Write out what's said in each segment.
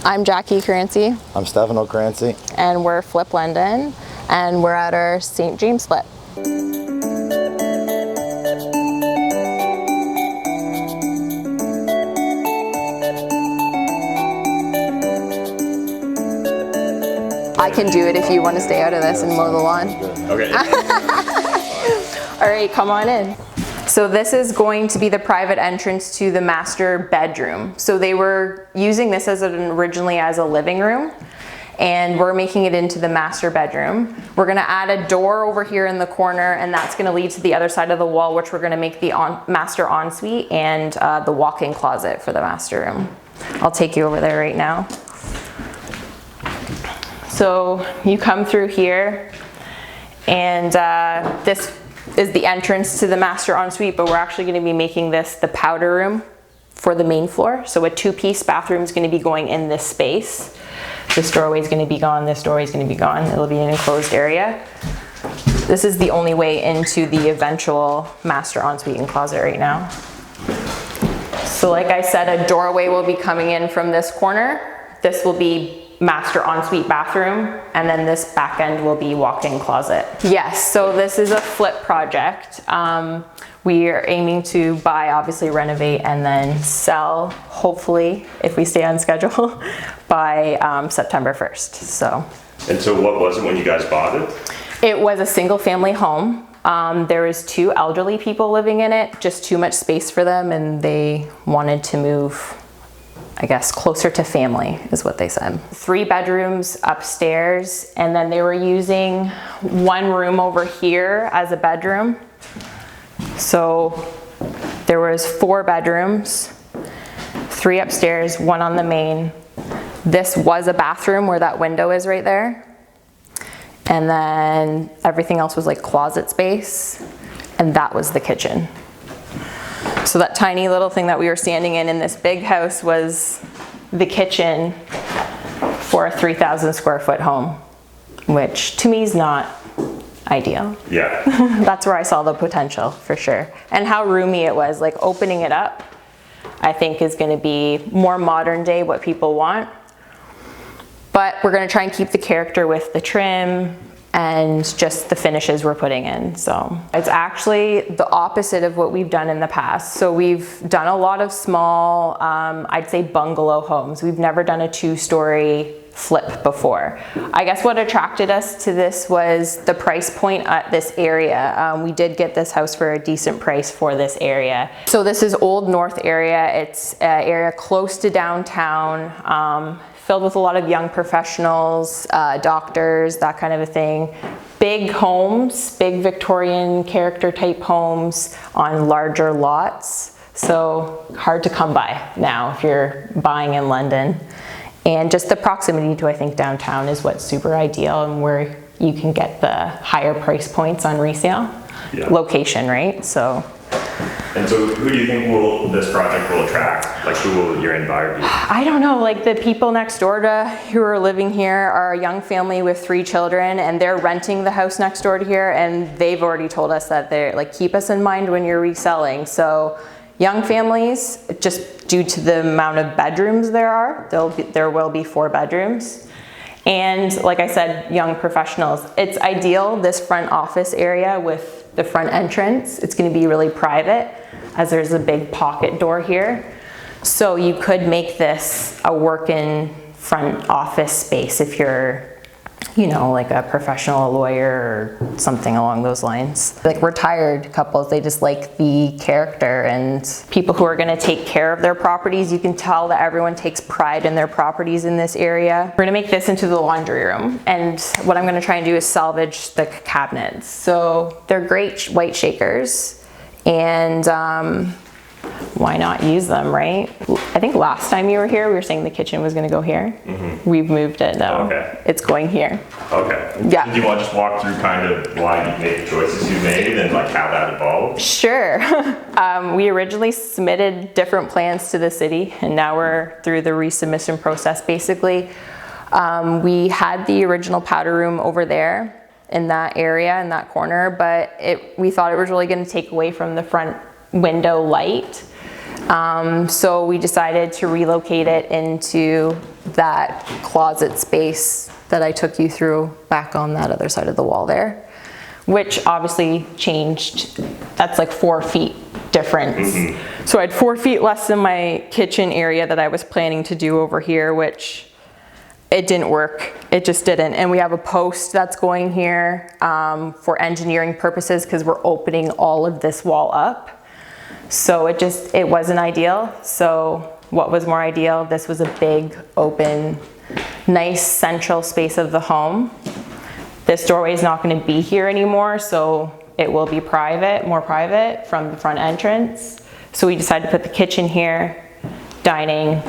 I'm Jacquie Crancy. I'm Stefano Crancy. And we're Flip London, and we're at our St. James flip. I can do it if you want to stay out of this and mow the lawn. Okay. All right, come on in. So this is going to be the private entrance to the master bedroom. So they were using this originally as a living room, and we're making it into the master bedroom. We're gonna add a door over here in the corner, and that's gonna lead to the other side of the wall, which we're gonna make the master ensuite and the walk-in closet for the master room. I'll take you over there right now. So you come through here, and this is the entrance to the master ensuite, but we're actually going to be making this the powder room for the main floor. So a two-piece bathroom is going to be going in this space. This doorway is going to be gone, this doorway is going to be gone. It'll be an enclosed area. This is the only way into the eventual master ensuite and closet right now. So like I said, a doorway will be coming in from this corner. This will be master ensuite bathroom, and then this back end will be walk-in closet. Yes, so this is a flip project. We are aiming to buy, obviously renovate, and then sell, hopefully, if we stay on schedule, by September 1st. And so what was it when you guys bought it? It was a single family home. There was 2 elderly people living in it, just too much space for them, and they wanted to move, I guess, closer to family is what they said. 3 bedrooms upstairs, and then they were using 1 room over here as a bedroom. So there was 4 bedrooms, 3 upstairs, 1 on the main. This was a bathroom where that window is right there. And then everything else was like closet space, and that was the kitchen. So that tiny little thing that we were standing in this big house was the kitchen for a 3,000 square foot home, which to me is not ideal. Yeah. That's where I saw the potential for sure. And how roomy it was, like opening it up, I think is gonna be more modern day, what people want. But we're gonna try and keep the character with the trim and just the finishes we're putting in. So it's actually the opposite of what we've done in the past. So we've done a lot of small, I'd say bungalow homes. We've never done a 2-story flip before. I guess what attracted us to this was the price point at this area. We did get this house for a decent price for this area. So this is Old North area. It's an area close to downtown, filled with a lot of young professionals, doctors, that kind of a thing. Big homes, big Victorian character type homes on larger lots. So hard to come by now if you're buying in London. And just the proximity to, I think, downtown is what's super ideal, and where you can get the higher price points on resale. Yeah. Location, right? So. And so who do you think this project will attract? Like, who will your end buyer be? I don't know, like the people next door to who are living here are a young family with 3 children, and they're renting the house next door to here, and they've already told us that they're like, keep us in mind when you're reselling. So young families, just due to the amount of bedrooms there will be 4 bedrooms. And like I said, young professionals. It's ideal, this front office area with the front entrance. It's going to be really private, as there's a big pocket door here. So you could make this a work-in front office space if you're, you know, like a professional lawyer or something along those lines. Like retired couples, they just like the character, and people who are going to take care of their properties. You can tell that everyone takes pride in their properties in this area. We're going to make this into the laundry room, and what I'm going to try and do is salvage the cabinets. So they're great white shakers, and why not use them, right? I think last time you were here, we were saying the kitchen was going to go here. Mm-hmm. We've moved it though. Okay. It's going here. Okay. Yeah. Do you want to just walk through kind of why you made the choices you made and like how that evolved? Sure. We originally submitted different plans to the city, and now we're through the resubmission process basically. We had the original powder room over there in that area, in that corner, but we thought it was really going to take away from the front window light. So we decided to relocate it into that closet space that I took you through back on that other side of the wall there, which obviously changed. That's like 4 feet difference. So I had 4 feet less than my kitchen area that I was planning to do over here, which it didn't work. It just didn't. And we have a post that's going here for engineering purposes because we're opening all of this wall up. So it wasn't ideal. So what was more ideal? This was a big, open, nice central space of the home. This doorway is not going to be here anymore, so it will be private, more private from the front entrance. So we decided to put the kitchen here, dining,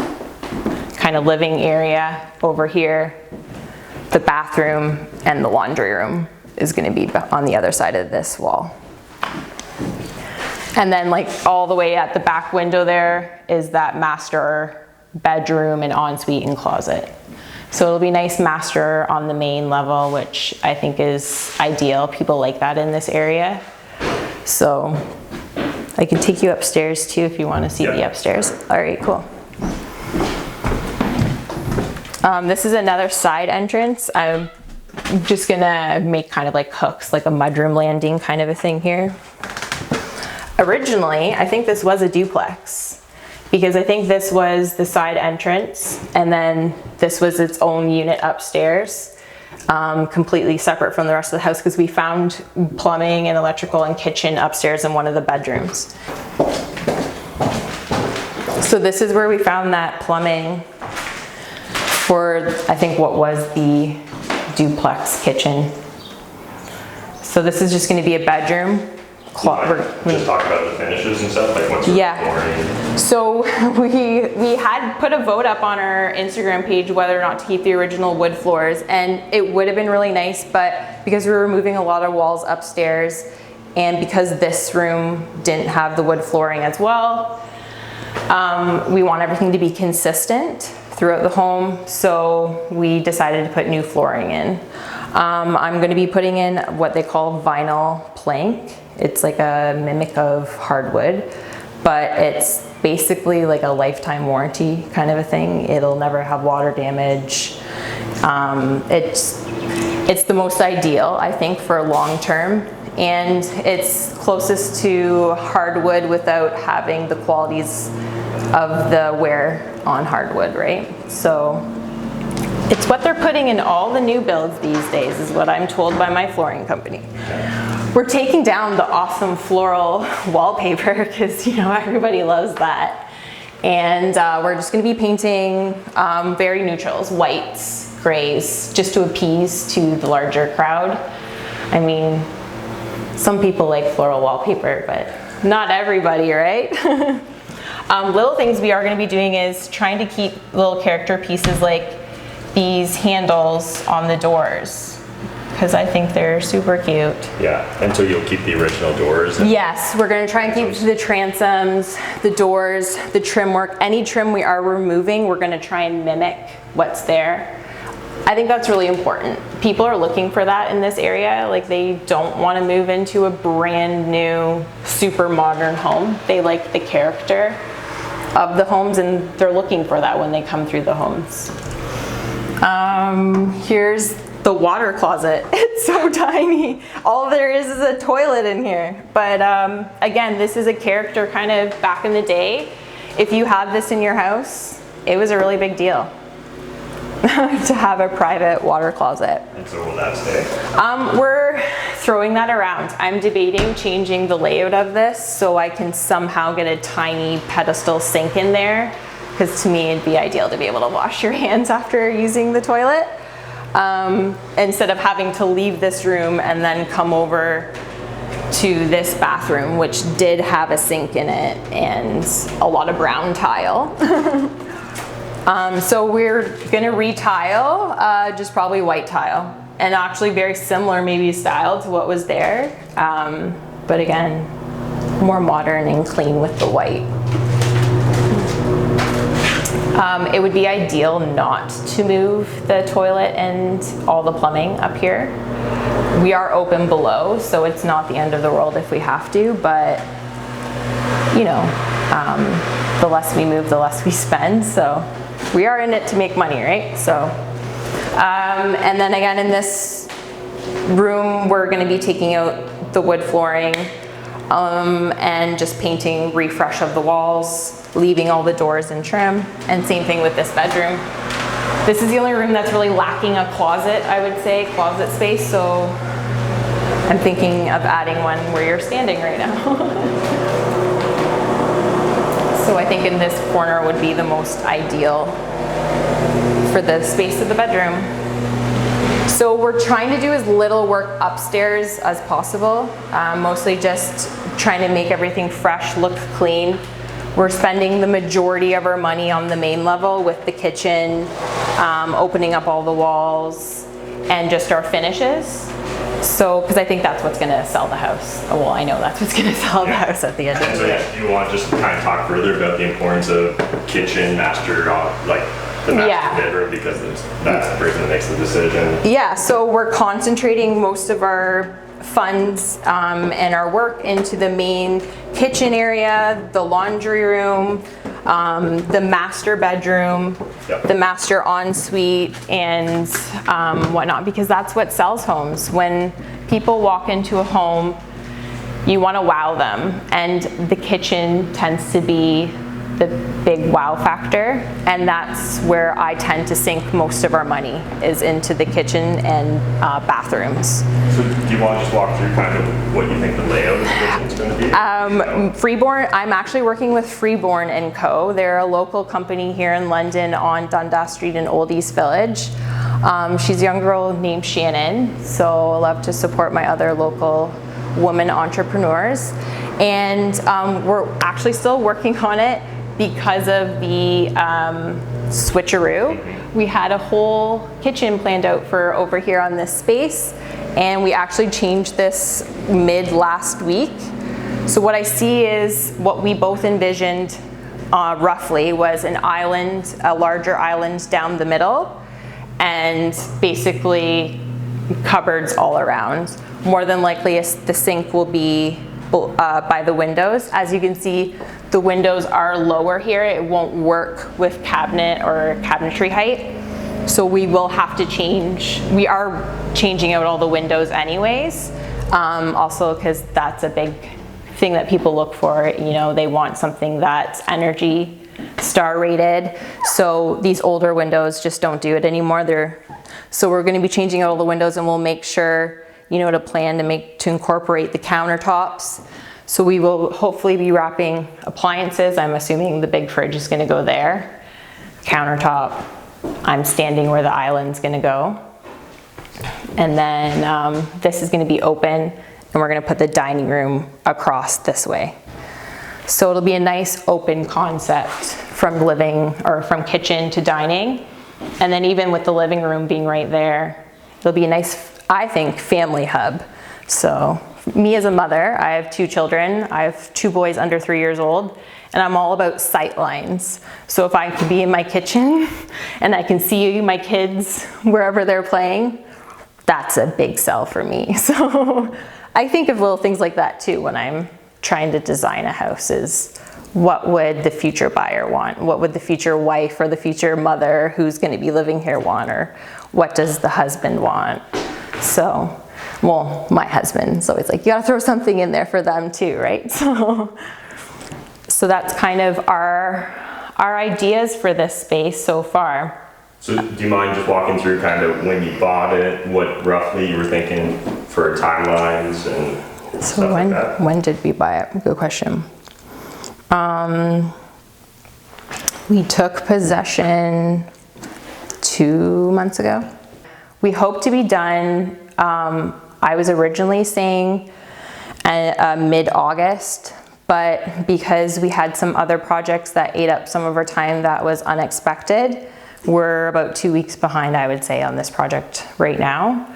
kind of living area over here. The bathroom and the laundry room is going to be on the other side of this wall. And then like all the way at the back window there is that master bedroom and ensuite and closet. So it'll be nice master on the main level, which I think is ideal. People like that in this area. So I can take you upstairs too if you want to see the upstairs. All right, cool. This is another side entrance. I'm just gonna make kind of like hooks, like a mudroom landing kind of a thing here. Originally, I think this was a duplex because I think this was the side entrance and then this was its own unit upstairs, completely separate from the rest of the house because we found plumbing and electrical and kitchen upstairs in one of the bedrooms. So this is where we found that plumbing for, I think, what was the duplex kitchen. So this is just going to be a bedroom. Just talk about the finishes and stuff, like what's flooring? So we had put a vote up on our Instagram page whether or not to keep the original wood floors, and it would have been really nice, but because we were removing a lot of walls upstairs and because this room didn't have the wood flooring as well, we want everything to be consistent throughout the home, so we decided to put new flooring in. I'm going to be putting in what they call vinyl plank. It's like a mimic of hardwood, but it's basically like a lifetime warranty kind of a thing. It'll never have water damage. It's the most ideal, I think, for long term, and it's closest to hardwood without having the qualities of the wear on hardwood, right? So it's what they're putting in all the new builds these days, is what I'm told by my flooring company. We're taking down the awesome floral wallpaper because, you know, everybody loves that. And we're just going to be painting very neutrals, whites, grays, just to appease to the larger crowd. I mean, some people like floral wallpaper, but not everybody, right? Little things we are going to be doing is trying to keep little character pieces like these handles on the doors, because I think they're super cute. Yeah, and so you'll keep the original doors? Yes, we're going to try and keep the transoms, the doors, the trim work. Any trim we are removing, we're going to try and mimic what's there. I think that's really important. People are looking for that in this area. Like, they don't want to move into a brand new, super modern home. They like the character of the homes, and they're looking for that when they come through the homes. Here's the water closet. It's so tiny. All there is a toilet in here. But again, this is a character kind of back in the day. If you had this in your house, it was a really big deal to have a private water closet. And so will that stay? We're throwing that around. I'm debating changing the layout of this so I can somehow get a tiny pedestal sink in there, because to me it'd be ideal to be able to wash your hands after using the toilet, instead of having to leave this room and then come over to this bathroom, which did have a sink in it and a lot of brown tile. So we're gonna retile, just probably white tile, and actually very similar maybe style to what was there, but again, more modern and clean with the white. It would be ideal not to move the toilet and all the plumbing up here. We are open below, so it's not the end of the world if we have to, but you know, the less we move, the less we spend, so we are in it to make money, right? So, and then again in this room, we're gonna be taking out the wood flooring and just painting refresh of the walls, leaving all the doors in trim, and same thing with this bedroom. This is the only room that's really lacking a closet, I would say, closet space, so I'm thinking of adding one where you're standing right now. So I think in this corner would be the most ideal for the space of the bedroom. So we're trying to do as little work upstairs as possible, mostly just trying to make everything fresh, look clean. We're spending the majority of our money on the main level with the kitchen, opening up all the walls, and just our finishes. So, because I think that's what's going to sell the house. Well, I know that's what's going to sell the house at the end of the day. So you want to just kind of talk further about the importance of kitchen, master, like the master bedroom, because that's the person that makes the decision. Yeah, so we're concentrating most of our funds and our work into the main kitchen area, the laundry room, the master bedroom, the master ensuite, and whatnot, because that's what sells homes. When people walk into a home, you want to wow them, and the kitchen tends to be the big wow factor, and that's where I tend to sink most of our money, is into the kitchen and bathrooms. So do you want to just walk through kind of what you think the layout of the kitchen is going to be? Freeborn, I'm actually working with Freeborn & Co. They're a local company here in London on Dundas Street in Old East Village. She's a young girl named Shannon, so I love to support my other local women entrepreneurs. And we're actually still working on it because of the switcheroo. We had a whole kitchen planned out for over here on this space, and we actually changed this mid last week. So what I see is what we both envisioned roughly was an island, a larger island down the middle, and basically cupboards all around. More than likely the sink will be by the windows. As you can see, the windows are lower here. It won't work with cabinet or cabinetry height. So we will have to change. We are changing out all the windows anyways. Also because that's a big thing that people look for. You know, they want something that's Energy Star rated. So these older windows just don't do it anymore. So we're going to be changing out all the windows, and we'll make sure, you know, to plan to incorporate the countertops. So we will hopefully be wrapping appliances. I'm assuming the big fridge is going to go there. Countertop, I'm standing where the island's going to go. And then this is going to be open, and we're going to put the dining room across this way. So it'll be a nice open concept from living, or from kitchen to dining. And then even with the living room being right there, it'll be a nice, I think, family hub. So me as a mother, I have 2 children. I have 2 boys under 3 years old, and I'm all about sight lines. So if I can be in my kitchen and I can see my kids wherever they're playing, that's a big sell for me. So I think of little things like that too when I'm trying to design a house, is what would the future buyer want? What would the future wife or the future mother who's going to be living here want? Or what does the husband want? So, well, my husband's always like, you gotta throw something in there for them too, right? So that's kind of our ideas for this space so far. So do you mind just walking through kind of when you bought it, what roughly you were thinking for timelines and stuff like that? When did we buy it? Good question. We took possession 2 months ago. We hope to be done, I was originally saying mid-August, but because we had some other projects that ate up some of our time that was unexpected, we're about 2 weeks behind, I would say, on this project right now.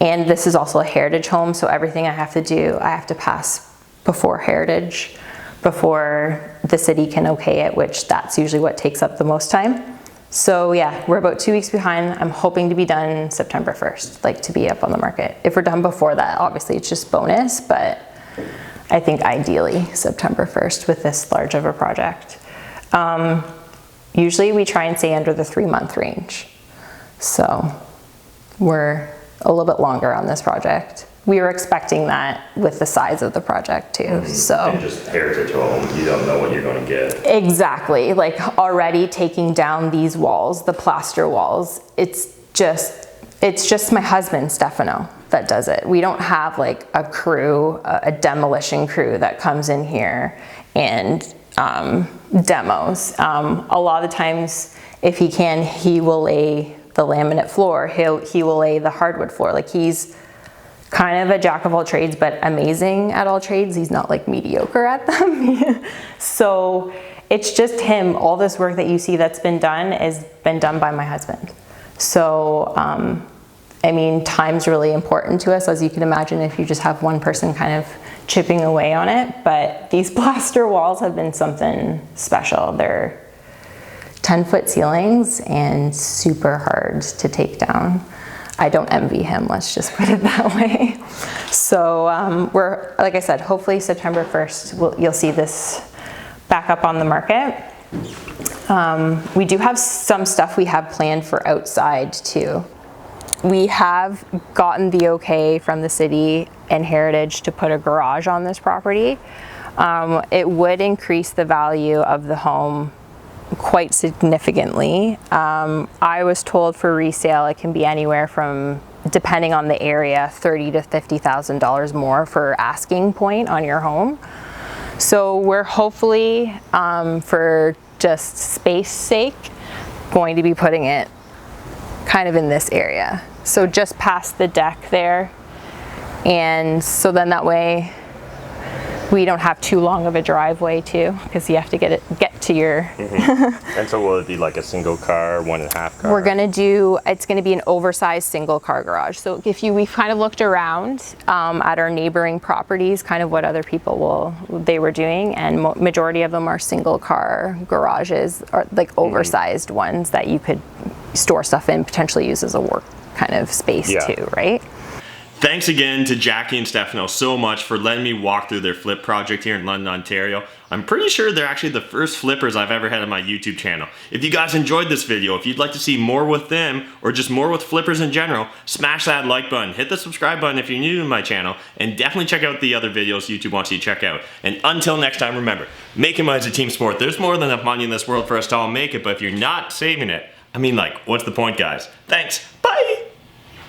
And this is also a heritage home, so everything I have to do, I have to pass before heritage, before the city can okay it, which that's usually what takes up the most time. So yeah, we're about 2 weeks behind. I'm hoping to be done September 1st, like to be up on the market. If we're done before that, obviously it's just bonus, but I think ideally September 1st with this large of a project. usually we try and stay under the 3-month range. So we're a little bit longer on this project. We were expecting that with the size of the project too, so. And just heritage home, you don't know what you're gonna get. Exactly, like already taking down these walls, the plaster walls, it's just my husband, Stefano, that does it. We don't have like a crew, a demolition crew that comes in here and demos. A lot of times, if he can, he will lay the laminate floor, he will lay the hardwood floor. Like he's kind of a jack of all trades, but amazing at all trades. He's not like mediocre at them. So it's just him. All this work that you see that's been done has been done by my husband. So, I mean, time's really important to us, as you can imagine, if you just have one person kind of chipping away on it. But these plaster walls have been something special. They're 10-foot ceilings and super hard to take down. I don't envy him, let's just put it that way. So we're, like I said, hopefully September 1st, you'll see this back up on the market. We do have some stuff we have planned for outside too. We have gotten the okay from the city and Heritage to put a garage on this property. It would increase the value of the home quite significantly. I was told for resale it can be anywhere from, depending on the area, $30,000 to $50,000 more for asking point on your home. So we're hopefully, for just space sake, going to be putting it kind of in this area. So just past the deck there. And so then that way we don't have too long of a driveway too, because you have to get to your. And so will it be like a single car, 1.5 car? We're gonna do, it's gonna be an oversized single car garage. So if we've kind of looked around at our neighboring properties, kind of what other people they were doing, and majority of them are single car garages, or like oversized ones that you could store stuff in, potentially use as a work kind of space too, right? Thanks again to Jacquie and Stefano so much for letting me walk through their flip project here in London, Ontario. I'm pretty sure they're actually the first flippers I've ever had on my YouTube channel. If you guys enjoyed this video, if you'd like to see more with them, or just more with flippers in general, smash that like button, hit the subscribe button if you're new to my channel, and definitely check out the other videos YouTube wants you to check out. And until next time, remember, making money is a team sport. There's more than enough money in this world for us to all make it, but if you're not saving it, I mean, like, what's the point, guys? Thanks, bye!